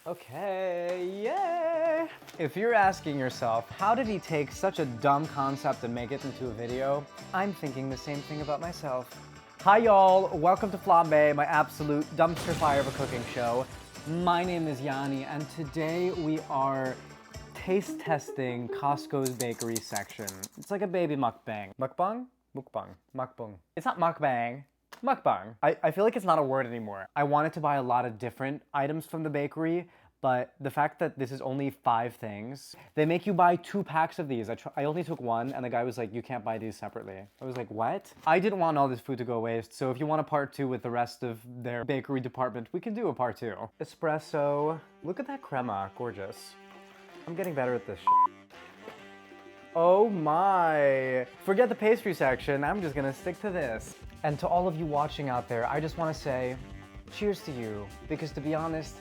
Okay, yay! If you're asking yourself, how did he take such a dumb concept and make it into a video? I'm thinking the same thing about myself. Hi y'all, welcome to Flambaé, my absolute dumpster fire of a cooking show. My name is Yanni, and today we are taste testing Costco's bakery section. It's like a baby mukbang. Mukbang? Mukbang. Mukbang. It's not mukbang. Mukbang. I feel like it's not a word anymore. I wanted to buy a lot of different items from the bakery, but the fact that this is only 5 things, they make you buy 2 packs of these. I only took 1, and the guy was like, you can't buy these separately. I was like, what? I didn't want all this food to go waste, so if you want a part 2 with the rest of their bakery department, we can do a part 2. Espresso. Look at that crema, gorgeous. I'm getting better at this shit. Oh my. Forget the pastry section, I'm just gonna stick to this. And to all of you watching out there, I just wanna say, cheers to you, because to be honest,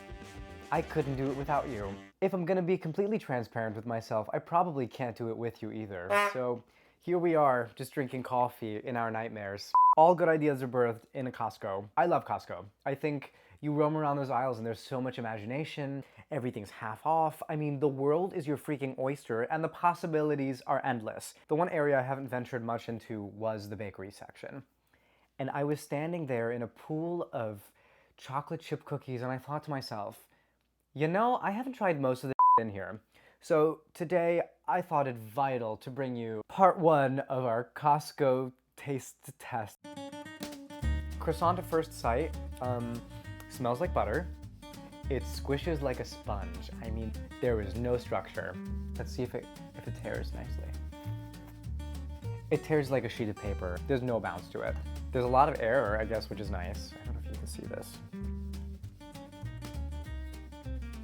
I couldn't do it without you. If I'm gonna be completely transparent with myself, I probably can't do it with you either. So here we are, just drinking coffee in our nightmares. All good ideas are birthed in a Costco. I love Costco. I think you roam around those aisles and there's so much imagination, everything's half off. I mean, the world is your freaking oyster and the possibilities are endless. The one area I haven't ventured much into was the bakery section. And I was standing there in a pool of chocolate chip cookies and I thought to myself, you know, I haven't tried most of the in here. So today I thought it vital to bring you part 1 of our Costco taste test. Croissant at first sight, smells like butter. It squishes like a sponge. I mean, there is no structure. Let's see if it tears nicely. It tears like a sheet of paper. There's no bounce to it. There's a lot of air, I guess, which is nice. I don't know if you can see this.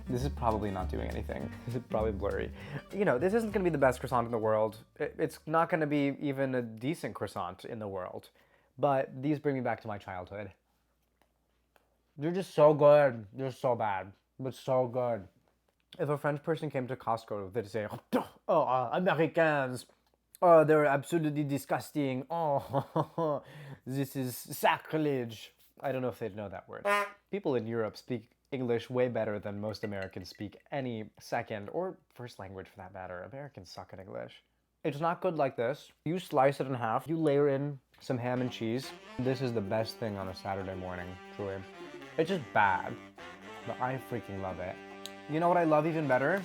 This is probably not doing anything. This is probably blurry. You know, this isn't gonna be the best croissant in the world. It's not gonna be even a decent croissant in the world. But these bring me back to my childhood. They're just so good. They're so bad, but so good. If a French person came to Costco, they'd say, oh, Americans. Oh, they're absolutely disgusting. Oh, this is sacrilege. I don't know if they'd know that word. People in Europe speak English way better than most Americans speak any second or first language for that matter. Americans suck at English. It's not good like this. You slice it in half, you layer in some ham and cheese. This is the best thing on a Saturday morning, truly. It's just bad, but I freaking love it. You know what I love even better?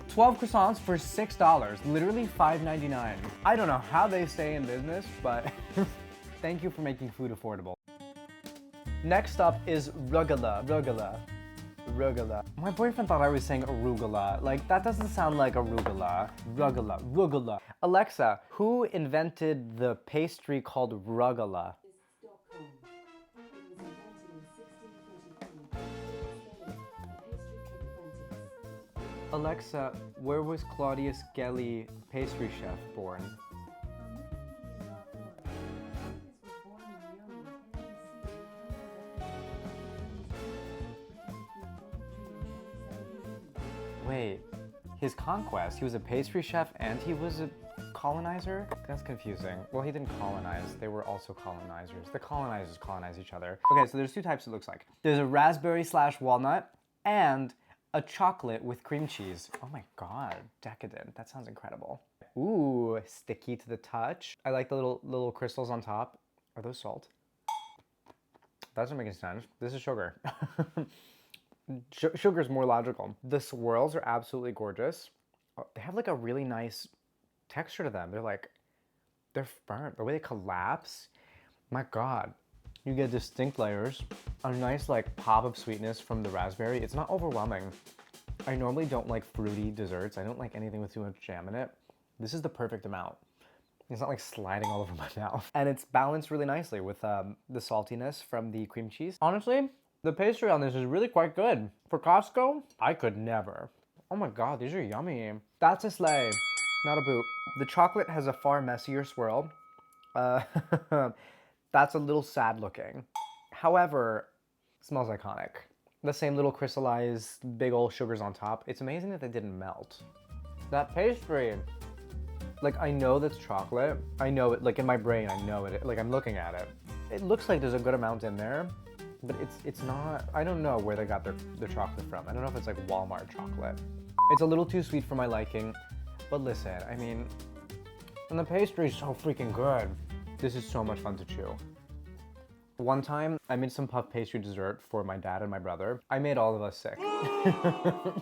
12 croissants for $6, literally $5.99. I don't know how they stay in business, but thank you for making food affordable. Next up is rugula. Rugula. My boyfriend thought I was saying arugula. Like, that doesn't sound like arugula. Rugula. Alexa, who invented the pastry called rugula? Alexa, where was Claudius Gelli, pastry chef, born? Wait, his conquest, he was a pastry chef and he was a colonizer? That's confusing. Well, he didn't colonize, they were also colonizers. The colonizers colonize each other. Okay, so there's 2 types it looks like. There's a raspberry/walnut and a chocolate with cream cheese. Oh my god, decadent. That sounds incredible. Ooh, sticky to the touch. I like the little crystals on top. Are those salt? That doesn't make any sense. This is sugar. Sugar's more logical. The swirls are absolutely gorgeous. They have like a really nice texture to them. They're firm. The way they collapse, my god. You get distinct layers, a nice like pop of sweetness from the raspberry. It's not overwhelming. I normally don't like fruity desserts. I don't like anything with too much jam in it. This is the perfect amount. It's not like sliding all over my mouth. And it's balanced really nicely with the saltiness from the cream cheese. Honestly, the pastry on this is really quite good. For Costco, I could never. Oh my god, these are yummy. That's a sleigh, not a boot. The chocolate has a far messier swirl. That's a little sad looking. However, smells iconic. The same little crystallized big old sugars on top. It's amazing that they didn't melt. That pastry, like I know that's chocolate. I know it, like in my brain, I know it. Like I'm looking at it. It looks like there's a good amount in there. but it's not, I don't know where they got their chocolate from. I don't know if it's like Walmart chocolate. It's a little too sweet for my liking, but listen, I mean, and the pastry is so freaking good. This is so much fun to chew. One time, I made some puff pastry dessert for my dad and my brother. I made all of us sick.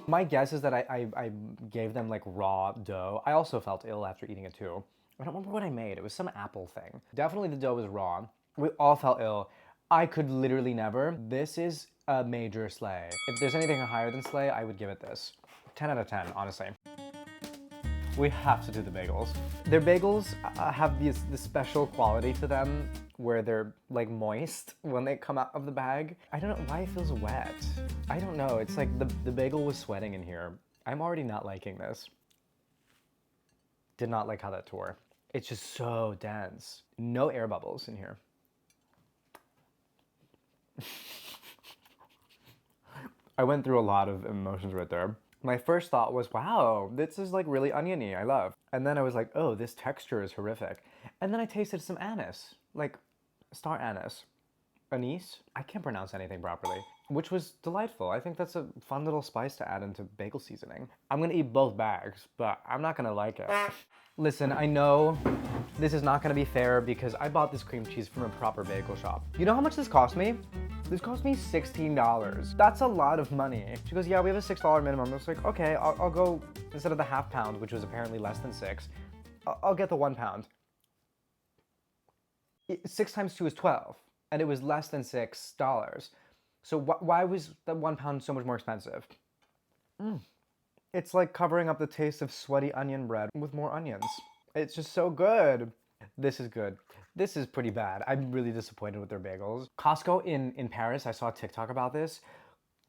My guess is that I gave them like raw dough. I also felt ill after eating it too. I don't remember what I made. It was some apple thing. Definitely the dough was raw. We all felt ill. I could literally never. This is a major slay. If there's anything higher than slay, I would give it this. 10 out of 10, honestly. We have to do the bagels. Their bagels have this special quality to them where they're like moist when they come out of the bag. I don't know why it feels wet. I don't know. It's like the bagel was sweating in here. I'm already not liking this. Did not like how that tore. It's just so dense. No air bubbles in here. I went through a lot of emotions right there. My first thought was, wow, this is like really oniony, I love. And then I was like, oh, this texture is horrific. And then I tasted some anise, like star anise. Anise? I can't pronounce anything properly, which was delightful. I think that's a fun little spice to add into bagel seasoning. I'm gonna eat both bags, but I'm not gonna like it. Listen, I know this is not gonna be fair because I bought this cream cheese from a proper bagel shop. You know how much this cost me? This cost me $16. That's a lot of money. She goes, yeah, we have a $6 minimum. I was like, okay, I'll go, instead of the half pound, which was apparently less than 6, I'll get the 1 pound. 6 times 2 is 12, and it was less than $6. So why was that 1 pound so much more expensive? It's like covering up the taste of sweaty onion bread with more onions. It's just so good. This is good. This is pretty bad. I'm really disappointed with their bagels. Costco in Paris, I saw a TikTok about this.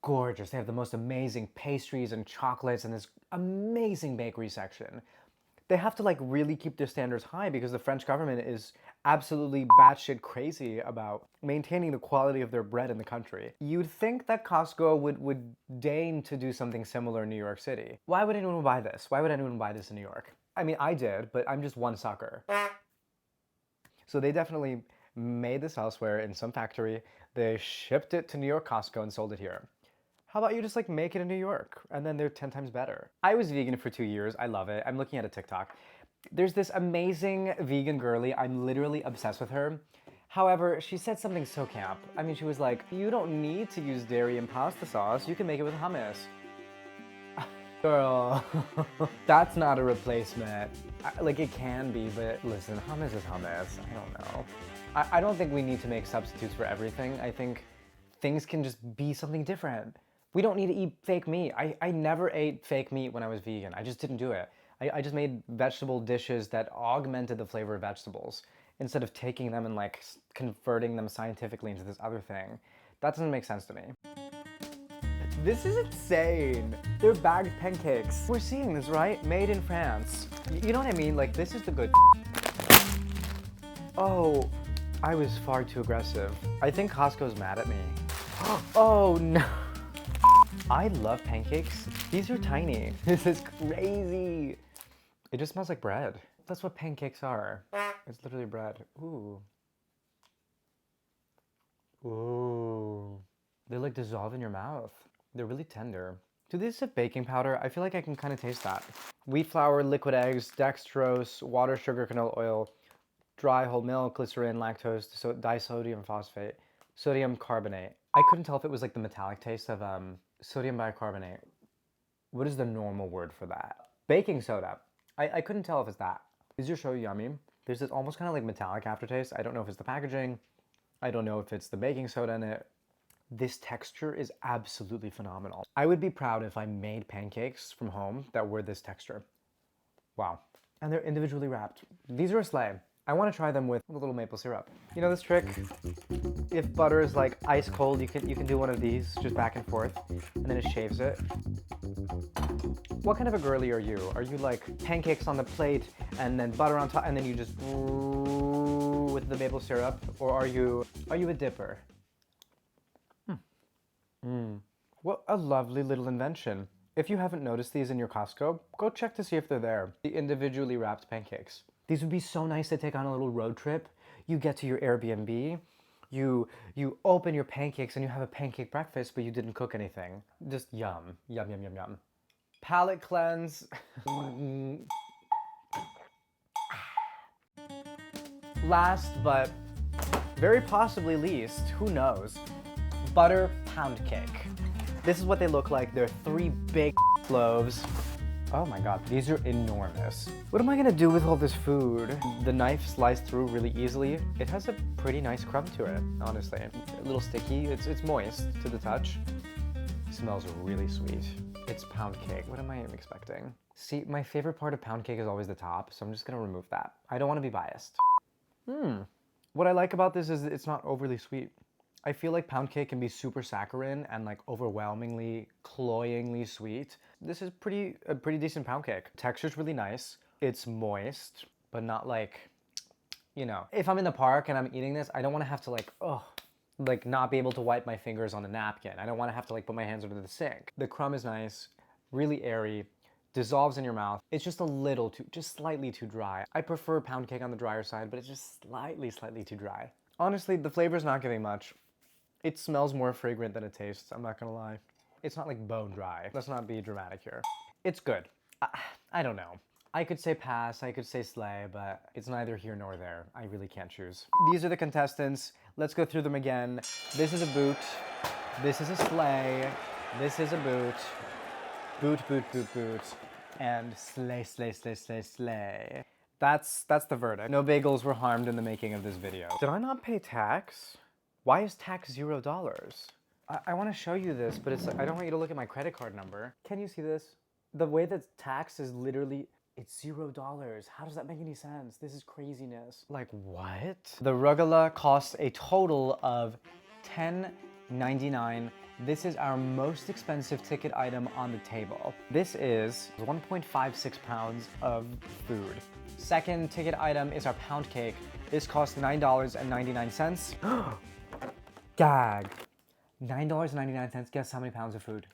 Gorgeous. They have the most amazing pastries and chocolates and this amazing bakery section. They have to like really keep their standards high because the French government is absolutely batshit crazy about maintaining the quality of their bread in the country. You'd think that Costco would deign to do something similar in New York City. Why would anyone buy this? Why would anyone buy this in New York? I mean, I did, but I'm just one sucker. So they definitely made this elsewhere in some factory. They shipped it to New York Costco and sold it here. How about you just like make it in New York and then they're 10 times better? I was vegan for 2 years. I love it. I'm looking at a TikTok. There's this amazing vegan girly. I'm literally obsessed with her. However, she said something so camp. I mean, she was like, you don't need to use dairy and pasta sauce. You can make it with hummus. Girl, that's not a replacement. Like it can be, but listen, hummus is hummus. I don't know. I don't think we need to make substitutes for everything. I think things can just be something different. We don't need to eat fake meat. I never ate fake meat when I was vegan. I just didn't do it. I just made vegetable dishes that augmented the flavor of vegetables instead of taking them and like converting them scientifically into this other thing. That doesn't make sense to me. This is insane. They're bagged pancakes. We're seeing this, right? Made in France. You know what I mean? Like, this is the good. Oh, I was far too aggressive. I think Costco's mad at me. Oh no. I love pancakes. These are tiny. This is crazy. It just smells like bread. That's what pancakes are. It's literally bread. Ooh. Ooh. They like dissolve in your mouth. They're really tender. Do these have baking powder? I feel like I can kind of taste that. Wheat flour, liquid eggs, dextrose, water, sugar, canola oil, dry whole milk, glycerin, lactose, disodium phosphate, sodium carbonate. I couldn't tell if it was like the metallic taste of sodium bicarbonate. What is the normal word for that? Baking soda. I couldn't tell if it's that. These are so yummy. There's this almost kind of like metallic aftertaste. I don't know if it's the packaging. I don't know if it's the baking soda in it. This texture is absolutely phenomenal. I would be proud if I made pancakes from home that were this texture. Wow. And they're individually wrapped. These are a slay. I want to try them with a little maple syrup. You know this trick? If butter is like ice cold, you can do one of these just back and forth, and then it shaves it. What kind of a girly are you? Are you like pancakes on the plate and then butter on top, and then you just with the maple syrup, or are you a dipper? What a lovely little invention. If you haven't noticed these in your Costco, go check to see if they're there. The individually wrapped pancakes. These would be so nice to take on a little road trip. You get to your Airbnb, You open your pancakes and you have a pancake breakfast, but you didn't cook anything. Just yum, yum, yum, yum, yum. Palate cleanse. Last but very possibly least, who knows, butter pound cake. This is what they look like. They're 3 big loaves. Oh my god, these are enormous. What am I gonna do with all this food? The knife sliced through really easily. It has a pretty nice crumb to it, honestly. A little sticky, it's moist to the touch. It smells really sweet. It's pound cake, what am I expecting? See, my favorite part of pound cake is always the top, so I'm just gonna remove that. I don't wanna be biased. What I like about this is it's not overly sweet. I feel like pound cake can be super saccharine and like overwhelmingly, cloyingly sweet. This is a pretty decent pound cake. Texture's really nice. It's moist, but not like, you know. If I'm in the park and I'm eating this, I don't want to have to like not be able to wipe my fingers on a napkin. I don't want to have to like put my hands under the sink. The crumb is nice, really airy, dissolves in your mouth. It's just just slightly too dry. I prefer pound cake on the drier side, but it's just slightly too dry. Honestly, the flavor's not giving much. It smells more fragrant than it tastes, I'm not gonna lie. It's not like bone dry. Let's not be dramatic here. It's good. I don't know. I could say pass, I could say slay, but it's neither here nor there. I really can't choose. These are the contestants. Let's go through them again. This is a boot. This is a slay. This is a boot. Boot, boot, boot, boot. And slay, slay, slay, slay, slay. That's the verdict. No bagels were harmed in the making of this video. Did I not pay tax? Why is tax $0? I want to show you this, but it's I don't want you to look at my credit card number. Can you see this? The way that tax is literally, it's $0. How does that make any sense? This is craziness. Like what? The rugula costs a total of $10.99. This is our most expensive ticket item on the table. This is 1.56 pounds of food. Second ticket item is our pound cake. This costs $9.99. Gag. $9.99, guess how many pounds of food?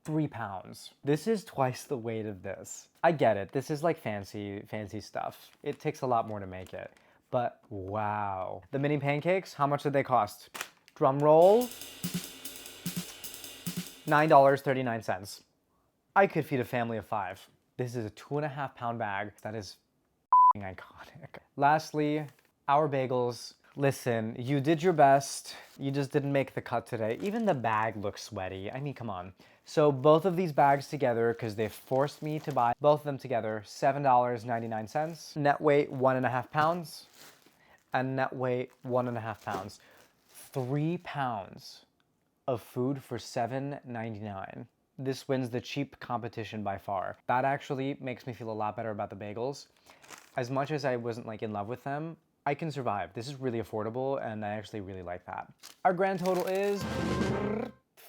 3 pounds. This is twice the weight of this. I get it, this is like fancy stuff. It takes a lot more to make it, but wow. The mini pancakes, how much did they cost? Drum roll. $9.39. I could feed a family of 5. This is a 2.5 pound bag. That is iconic. Lastly, our bagels. Listen, you did your best. You just didn't make the cut today. Even the bag looks sweaty. I mean, come on. So both of these bags together, because they forced me to buy both of them together, $7.99. Net weight, 1.5 pounds. And net weight, 1.5 pounds. 3 pounds of food for $7.99. This wins the cheap competition by far. That actually makes me feel a lot better about the bagels. As much as I wasn't like in love with them, I can survive. This is really affordable and I actually really like that. Our grand total is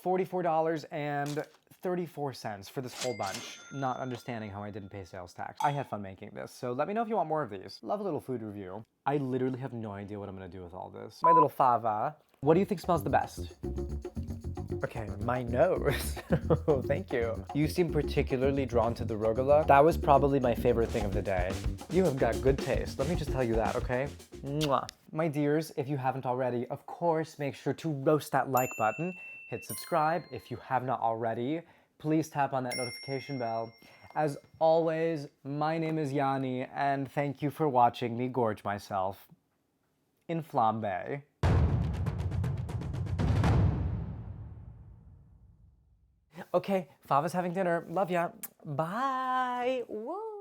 $44.34 for this whole bunch. Not understanding how I didn't pay sales tax. I had fun making this, so let me know if you want more of these. Love a little food review. I literally have no idea what I'm gonna do with all this. My little fava. What do you think smells the best? Okay, my nose. Thank you. You seem particularly drawn to the rugula. That was probably my favorite thing of the day. You have got good taste. Let me just tell you that, okay? Mwah. My dears, if you haven't already, of course, make sure to roast that like button. Hit subscribe if you have not already. Please tap on that notification bell. As always, my name is Yanni, and thank you for watching me gorge myself in Flambaé. Okay, Fava's having dinner. Love ya. Bye. Woo.